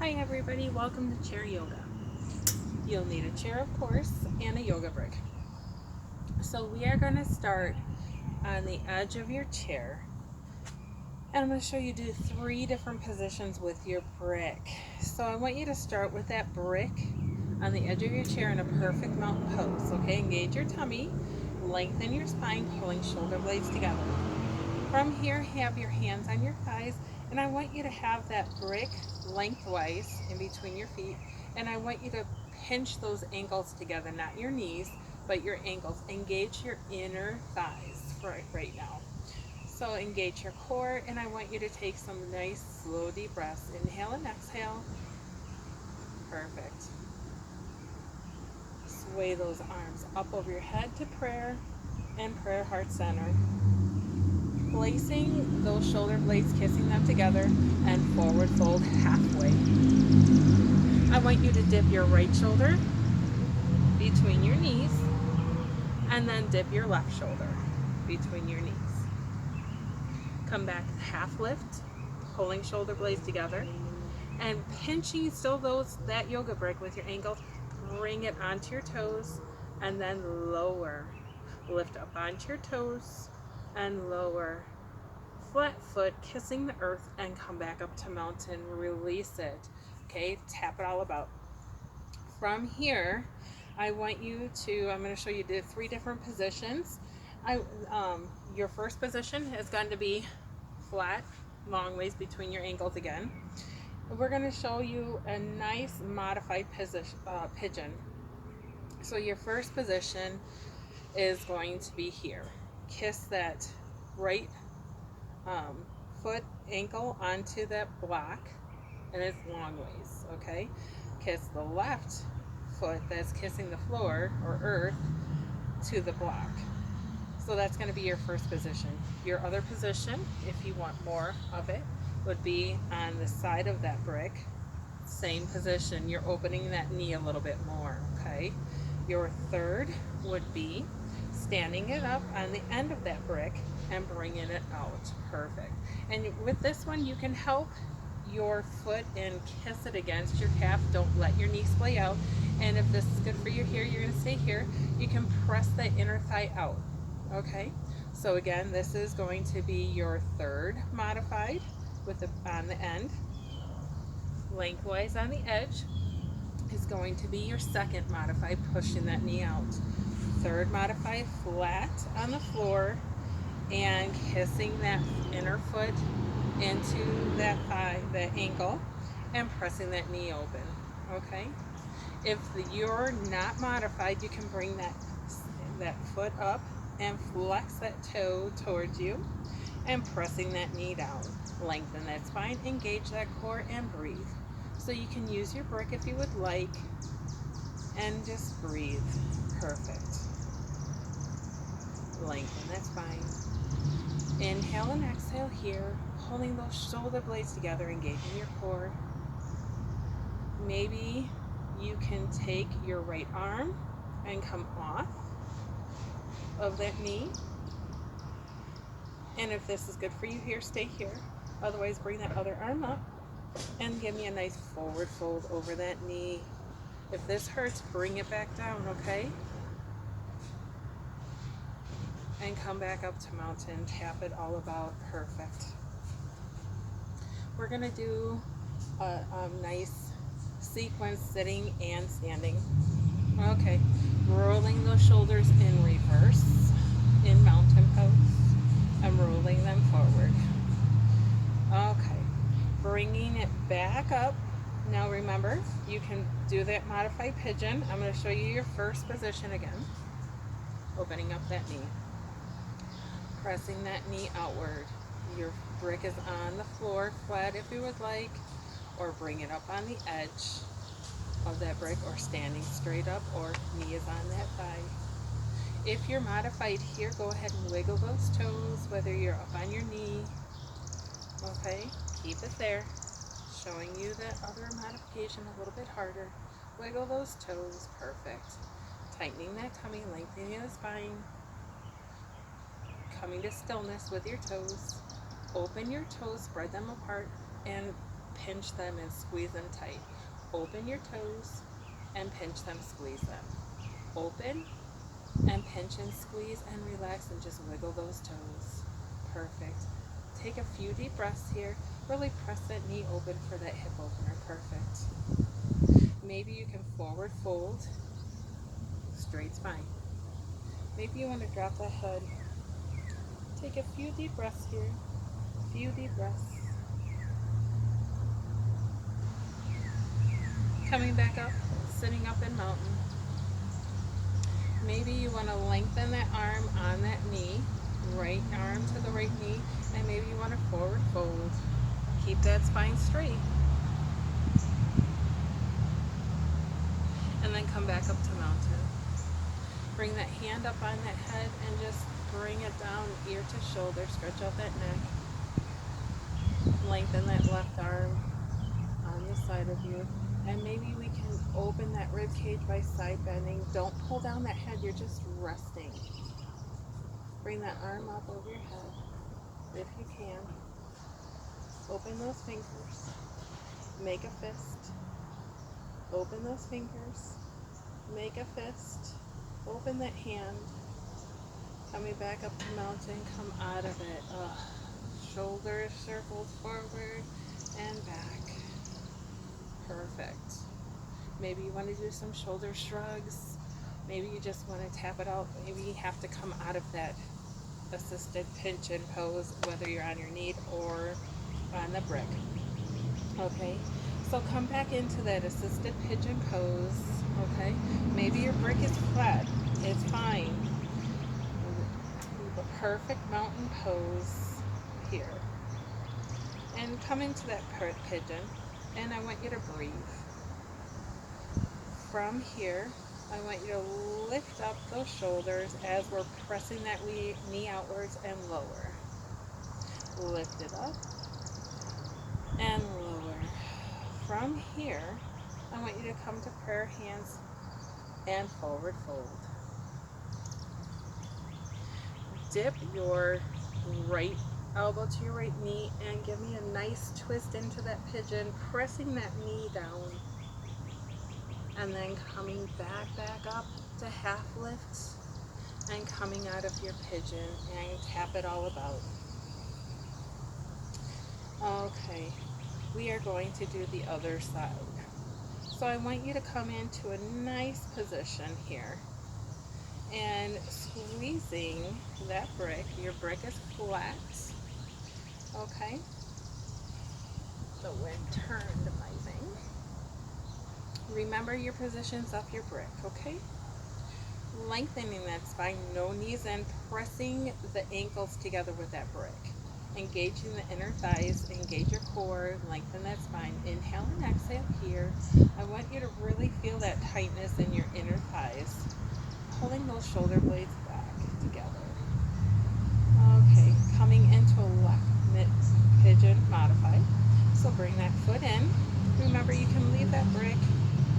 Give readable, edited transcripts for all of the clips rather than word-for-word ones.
Hi everybody, welcome to chair yoga. You'll need a chair of course and a yoga brick. So we are going to start on the edge of your chair and I'm going to show you do 3 different positions with your brick. So I want you to start with that brick on the edge of your chair in a perfect mountain pose. Okay, engage your tummy, lengthen your spine, pulling shoulder blades together. From here, have your hands on your thighs, and I want you to have that brick lengthwise in between your feet, and I want you to pinch those ankles together, not your knees, but your ankles. Engage your inner thighs right now. So engage your core, and I want you to take some nice, slow, deep breaths. Inhale and exhale. Perfect. Sway those arms up over your head to prayer and prayer heart center. Placing those shoulder blades, kissing them together, and forward fold halfway. I want you to dip your right shoulder between your knees and then dip your left shoulder between your knees. Come back half lift, pulling shoulder blades together and pinching still that yoga brick with your ankles. Bring it onto your toes and then lower. Lift up onto your toes and lower. Flat foot, kissing the earth, and come back up to mountain. Release it. Okay, tap it all about. From here, I want you to, I'm going to show you the 3 different positions. Your first position is going to be flat, long ways between your ankles again. We're going to show you a nice modified position, pigeon. So your first position is going to be here. Kiss that right foot, ankle onto that block, and it's long ways, okay? Kiss the left foot that's kissing the floor or earth to the block. So that's going to be your first position. Your other position, if you want more of it, would be on the side of that brick. Same position. You're opening that knee a little bit more, okay? Your third would be standing it up on the end of that brick and bringing it out. Perfect. And with this one, you can help your foot and kiss it against your calf. Don't let your knee splay out. And if this is good for you here, you're going to stay here. You can press the inner thigh out. Okay? So again, this is going to be your third modified with on the end. Lengthwise on the edge is going to be your second modified, pushing that knee out. Third modified, flat on the floor and kissing that inner foot into that thigh, that ankle, and pressing that knee open. Okay? If you're not modified, you can bring that foot up and flex that toe towards you and pressing that knee down. Lengthen that spine, engage that core, and breathe. So you can use your brick if you would like, and just breathe. Perfect. Lengthen that spine. Inhale and exhale here, pulling those shoulder blades together, engaging your core. Maybe you can take your right arm and come off of that knee. And if this is good for you here, stay here. Otherwise, bring that other arm up and give me a nice forward fold over that knee. If this hurts, bring it back down, okay? And come back up to mountain. Tap it all about. Perfect. We're going to do a nice sequence sitting and standing. Okay. Rolling those shoulders in reverse in mountain pose. I'm rolling them forward. Okay. Bringing it back up. Now remember, you can do that modified pigeon. I'm going to show you your first position again. Opening up that knee. Pressing that knee outward. Your brick is on the floor, flat if you would like, or bring it up on the edge of that brick, or standing straight up, or knee is on that thigh. If you're modified here, go ahead and wiggle those toes, whether you're up on your knee. Okay, keep it there. Showing you the other modification a little bit harder. Wiggle those toes. Perfect. Tightening that tummy, lengthening the spine. Coming to stillness with your toes. Open your toes, spread them apart, and pinch them and squeeze them tight. Open your toes and pinch them, squeeze them. Open and pinch and squeeze and relax and just wiggle those toes. Perfect. Take a few deep breaths here. Really press that knee open for that hip opener. Perfect. Maybe you can forward fold, straight spine. Maybe you want to drop the head. Take a few deep breaths here. Few deep breaths. Coming back up, sitting up in mountain. Maybe you want to lengthen that arm on that knee, right arm to the right knee, and maybe you want to forward fold. Keep that spine straight. And then come back up to mountain. Bring that hand up on that head and just bring it down ear to shoulder. Stretch out that neck. Lengthen that left arm on the side of you. And maybe we can open that rib cage by side bending. Don't pull down that head, you're just resting. Bring that arm up over your head if you can. Open those fingers. Make a fist. Open those fingers. Make a fist. Open that hand. Coming back up to mountain, come out of it. Shoulders circled forward and back. Perfect. Maybe you want to do some shoulder shrugs. Maybe you just want to tap it out. Maybe you have to come out of that assisted pinch and pose, whether you're on your knee or on the brick. Okay, so come back into that assisted pigeon pose. Okay, maybe your brick is flat. It's fine. The perfect mountain pose here. And come into that pigeon, and I want you to breathe. From here, I want you to lift up those shoulders as we're pressing that knee outwards and lower. Lift it up and lower. From here, I want you to come to prayer hands and forward fold. Dip your right elbow to your right knee and give me a nice twist into that pigeon, pressing that knee down. And then coming back up to half lifts and coming out of your pigeon and tap it all about. Okay, we are going to do the other side. So I want you to come into a nice position here and squeezing that brick. Your brick is flat. Okay, the wind turned my thing. Remember your positions of your brick, okay? Lengthening that spine, no knees in, pressing the ankles together with that brick. Engaging the inner thighs, engage your core, lengthen that spine. Inhale and exhale here. I want you to really feel that tightness in your inner thighs. Pulling those shoulder blades back together. Okay, coming into a left mid pigeon modified. So bring that foot in. Remember, you can leave that brick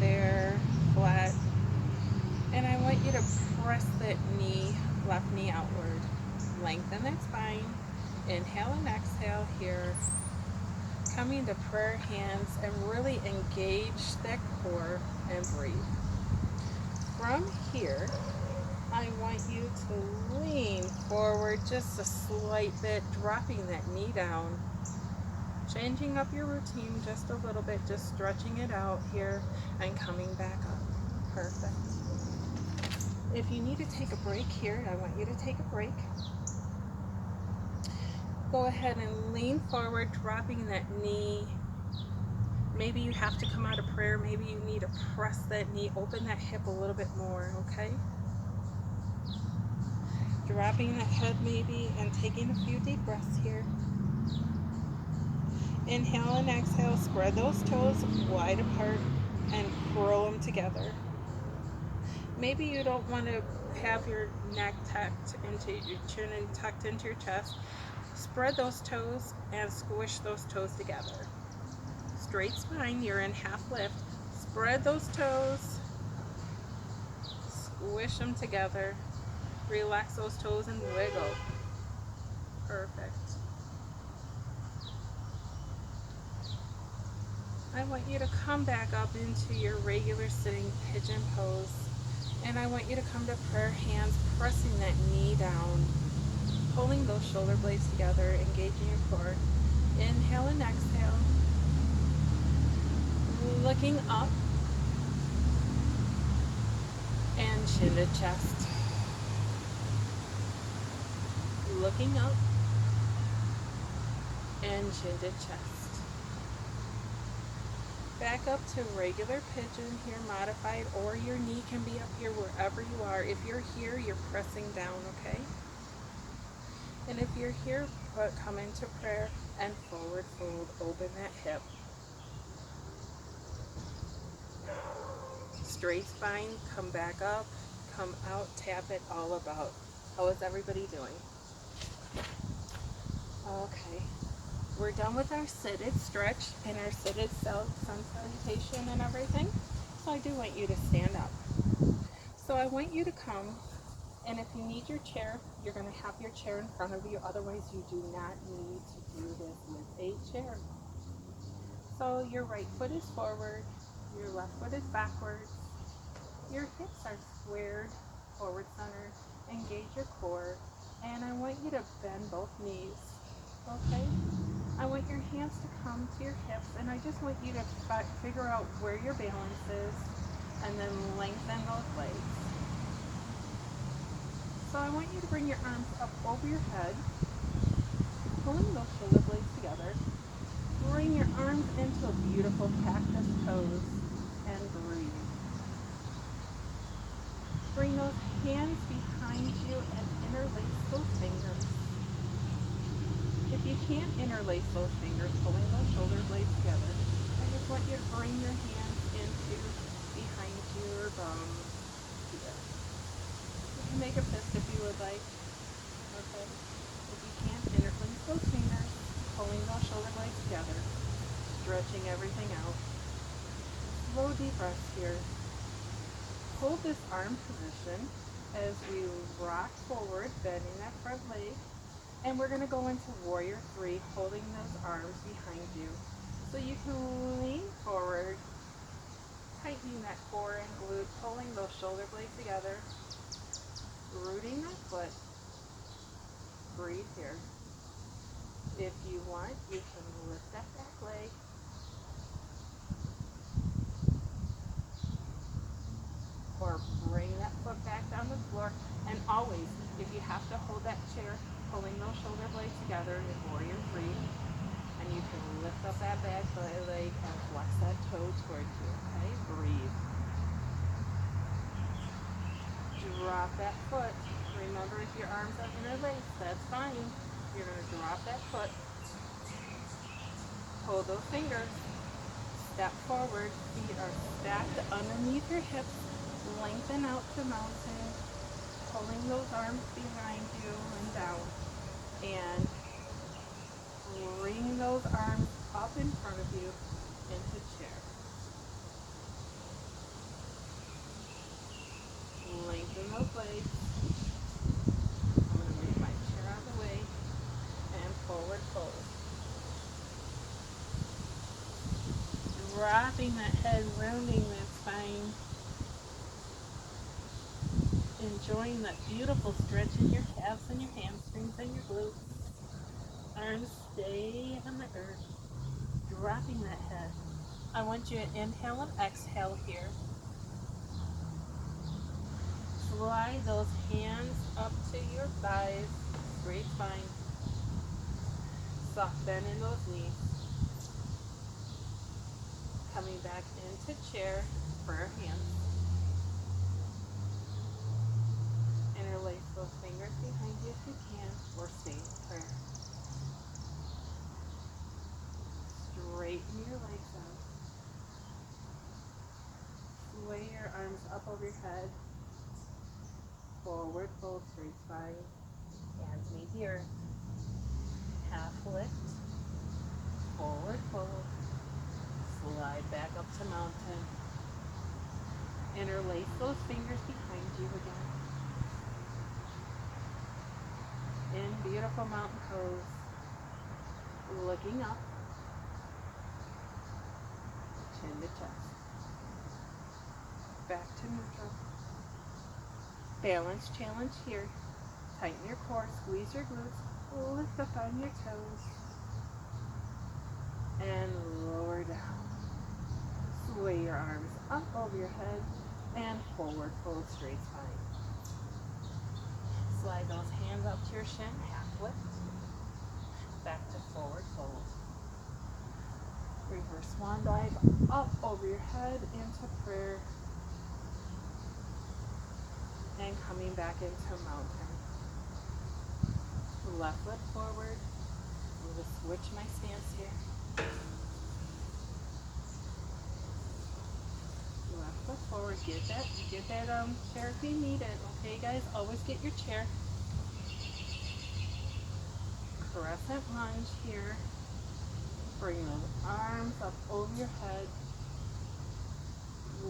there, flat. And I want you to press that knee, left knee outward. Lengthen that spine. Inhale and exhale here. Coming to prayer hands and really engage that core and breathe. From here, I want you to lean forward just a slight bit, dropping that knee down. Changing up your routine just a little bit, just stretching it out here and coming back up. Perfect. If you need to take a break here, I want you to take a break. Go ahead and lean forward, dropping that knee. Maybe you have to come out of prayer. Maybe you need to press that knee, open that hip a little bit more, okay? Dropping that head maybe and taking a few deep breaths here. Inhale and exhale, spread those toes wide apart and curl them together. Maybe you don't want to have your neck tucked into your chin and tucked into your chest. Spread those toes and squish those toes together. Straight spine, you're in half lift. Spread those toes, squish them together. Relax those toes and wiggle. Perfect. I want you to come back up into your regular sitting pigeon pose. And I want you to come to prayer hands, pressing that knee down, pulling those shoulder blades together, engaging your core. Inhale and exhale. Looking up and chin to chest. Looking up and chin to chest. Back up to regular pigeon here, modified, or your knee can be up here wherever you are. If you're here, you're pressing down, okay? And if you're here, come into prayer and forward fold. Open that hip. Straight spine, come back up, come out, tap it all about. How is everybody doing? Okay. We're done with our seated stretch and our seated sun salutation and everything. So I do want you to stand up. So I want you to come, and if you need your chair, you're going to have your chair in front of you. Otherwise, you do not need to do this with a chair. So your right foot is forward, your left foot is backwards, your hips are squared, forward center, engage your core, and I want you to bend both knees, okay? I want your hands to come to your hips, and I just want you to figure out where your balance is, and then lengthen those legs. So I want you to bring your arms up over your head, pulling those shoulder blades together. Bring your arms into a beautiful cactus pose and breathe. Bring those hands behind you and interlace those fingers. If you can't interlace those fingers, pulling those shoulder blades together, I just want you to bring your hands into behind your bum here. You can make a fist if you would like. Okay. If you can't, interlace those fingers, pulling those shoulder blades together, stretching everything out. Slow deep breaths here. Hold this arm position as we rock forward, bending that front leg. And we're going to go into Warrior 3, holding those arms behind you. So you can lean forward, tightening that core and glute, pulling those shoulder blades together, rooting that foot. Breathe here. If you want, you can lift that back leg. Or bring that foot back down the floor. And always, if you have to hold that chair, pulling those shoulder blades together in Warrior 3. And you can lift up that back leg and flex that toe towards you, okay? Breathe. Drop that foot. Remember, if your arms are interlaced, that's fine. You're going to drop that foot. Hold those fingers. Step forward. Feet are stacked underneath your hips. Lengthen out to mountain. Pulling those arms behind you and down. And bring those arms up in front of you into chair. Lengthen those legs. I'm going to move my chair out of the way and forward fold. Dropping that head, rounding that spine. Enjoying that beautiful stretch in your calves and your hamstrings and your glutes. Arms stay on the earth. Dropping that head. I want you to inhale and exhale here. Slide those hands up to your thighs, straight spine. Soft bend in those knees. Coming back into chair for our hands. Interlace those fingers behind you if you can, or stay in prayer. Straighten your legs out. Sway your arms up over your head. Forward fold, straight spine. Hands meet the earth. Half lift. Forward fold. Slide back up to mountain. Interlace those fingers behind you again. In beautiful mountain pose. Looking up. chest. Back to neutral. Balance challenge here. Tighten your core, squeeze your glutes, lift up on your toes, and lower down. Sway your arms up over your head and forward fold, straight spine. Slide those hands up to your shin, half lift. Back to forward fold. Reverse swan dive up over your head into prayer. And coming back into mountain. Left foot forward. I'm going to switch my stance here. Left foot forward. Get that chair if you need it. Okay, guys, always get your chair. Crescent lunge here. Bring those arms up over your head.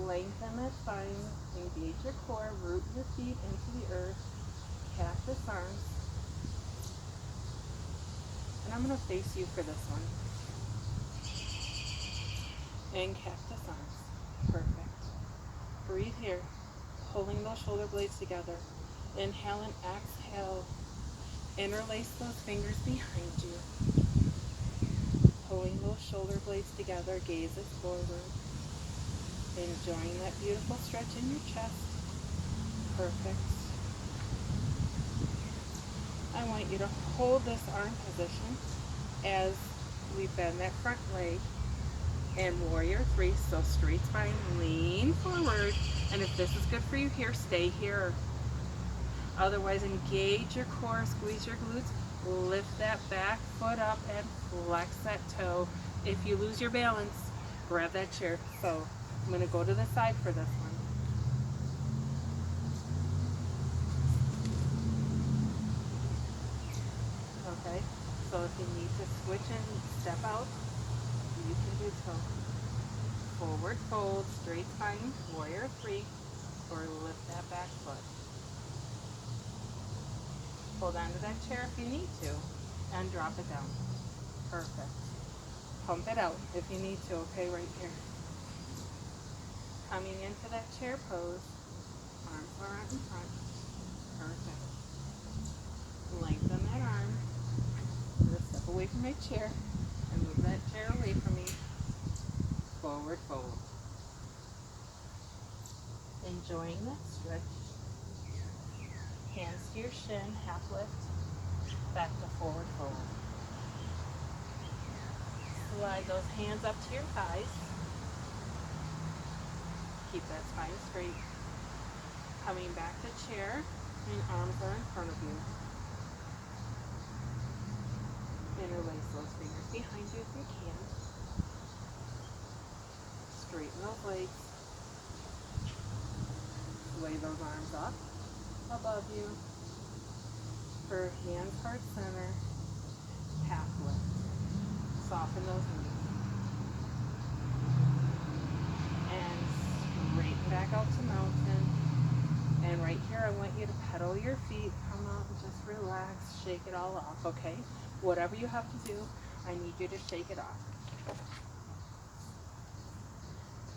Lengthen that spine. Engage your core. Root your feet into the earth. Cactus arms. And I'm going to face you for this one. And cactus arms. Perfect. Breathe here. Pulling those shoulder blades together. Inhale and exhale. Interlace those fingers behind you. Pulling those shoulder blades together. Gazes forward. Enjoying that beautiful stretch in your chest. Perfect. I want you to hold this arm position as we bend that front leg. And warrior three, so straight spine, lean forward. And if this is good for you here, stay here. Otherwise, engage your core, squeeze your glutes, lift that back foot up and flex that toe. If you lose your balance, grab that chair. So I'm going to go to the side for this one. Okay, so if you need to switch and step out, you can do so. Forward fold, straight spine, warrior three, or lift that back foot. Hold on to that chair if you need to, and drop it down. Perfect. Pump it out if you need to, okay, right here. Coming into that chair pose, arms are out in front. Perfect. Lengthen that arm. I'm going to step away from my chair and move that chair away from me. Forward fold. Enjoying that stretch. Hands to your shin, half lift. Back to forward fold. Slide those hands up to your thighs. Keep that spine straight. Coming back to chair, and arms are in front of you. Interlace those fingers behind you if you can. Straighten those legs. Lay those arms up above you. For hands heart center. Half lift. Soften those knees. And straighten back out to mountain. And right here, I want you to pedal your feet. Come out and just relax. Shake it all off, okay? Whatever you have to do, I need you to shake it off.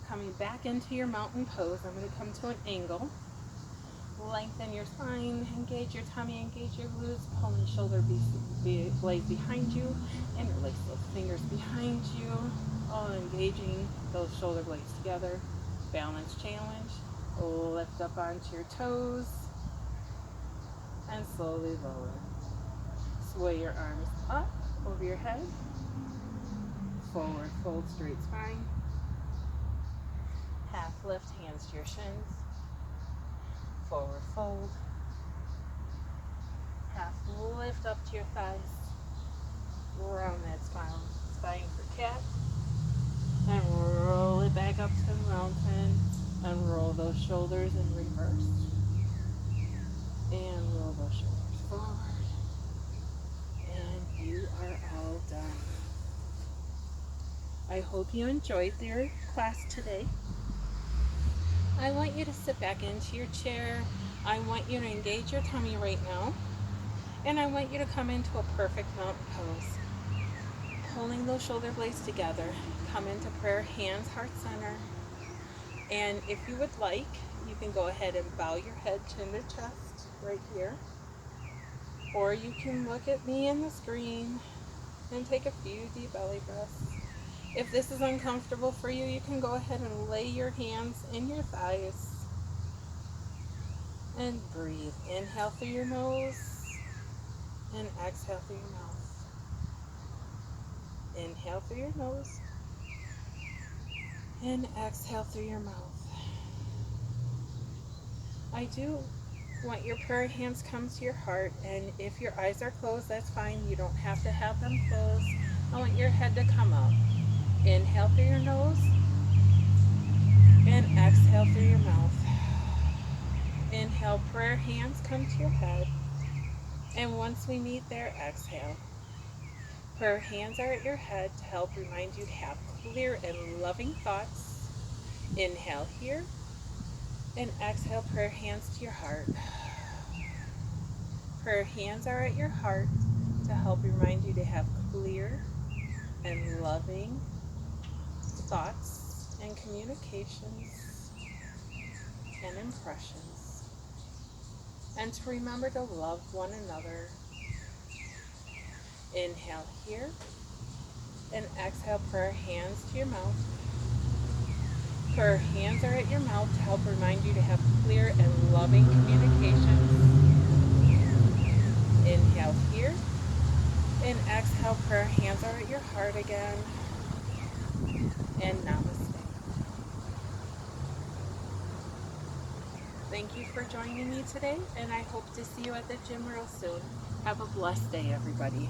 Coming back into your mountain pose, I'm going to come to an angle. Lengthen your spine, engage your tummy, engage your glutes, pulling shoulder blades behind you, interlace those fingers behind you, all engaging those shoulder blades together. Balance challenge. Lift up onto your toes and slowly lower. Sway your arms up over your head. Forward fold, straight spine. Half lift, hands to your shins. Forward fold. Half lift up to your thighs. Round that spine for cat. And roll it back up to the mountain. And roll those shoulders in reverse. And roll those shoulders forward. And you are all done. I hope you enjoyed your class today. I want you to sit back into your chair. I want you to engage your tummy right now. And I want you to come into a perfect mountain pose. pulling those shoulder blades together, come into prayer, hands, heart center. And if you would like, you can go ahead and bow your head, chin to chest, right here. Or you can look at me in the screen and take a few deep belly breaths. If this is uncomfortable for you, you can go ahead and lay your hands in your thighs and breathe. Inhale through your nose and exhale through your mouth. Inhale through your nose and exhale through your mouth. I do want your prayer hands come to your heart, and if your eyes are closed, that's fine. You don't have to have them closed. I want your head to come up. Inhale through your nose and exhale through your mouth. Inhale, prayer hands come to your head, and once we meet there, exhale. Prayer hands are at your head to help remind you to have clear and loving thoughts. Inhale here, and exhale, prayer hands to your heart. Prayer hands are at your heart to help remind you to have clear and loving thoughts and communications and impressions. And to remember to love one another. Inhale here, and exhale, prayer hands to your mouth. Prayer hands are at your mouth to help remind you to have clear and loving communications. Inhale here, and exhale, prayer hands are at your heart again. And namaste. Thank you for joining me today, and I hope to see you at the gym real soon. Have a blessed day, everybody.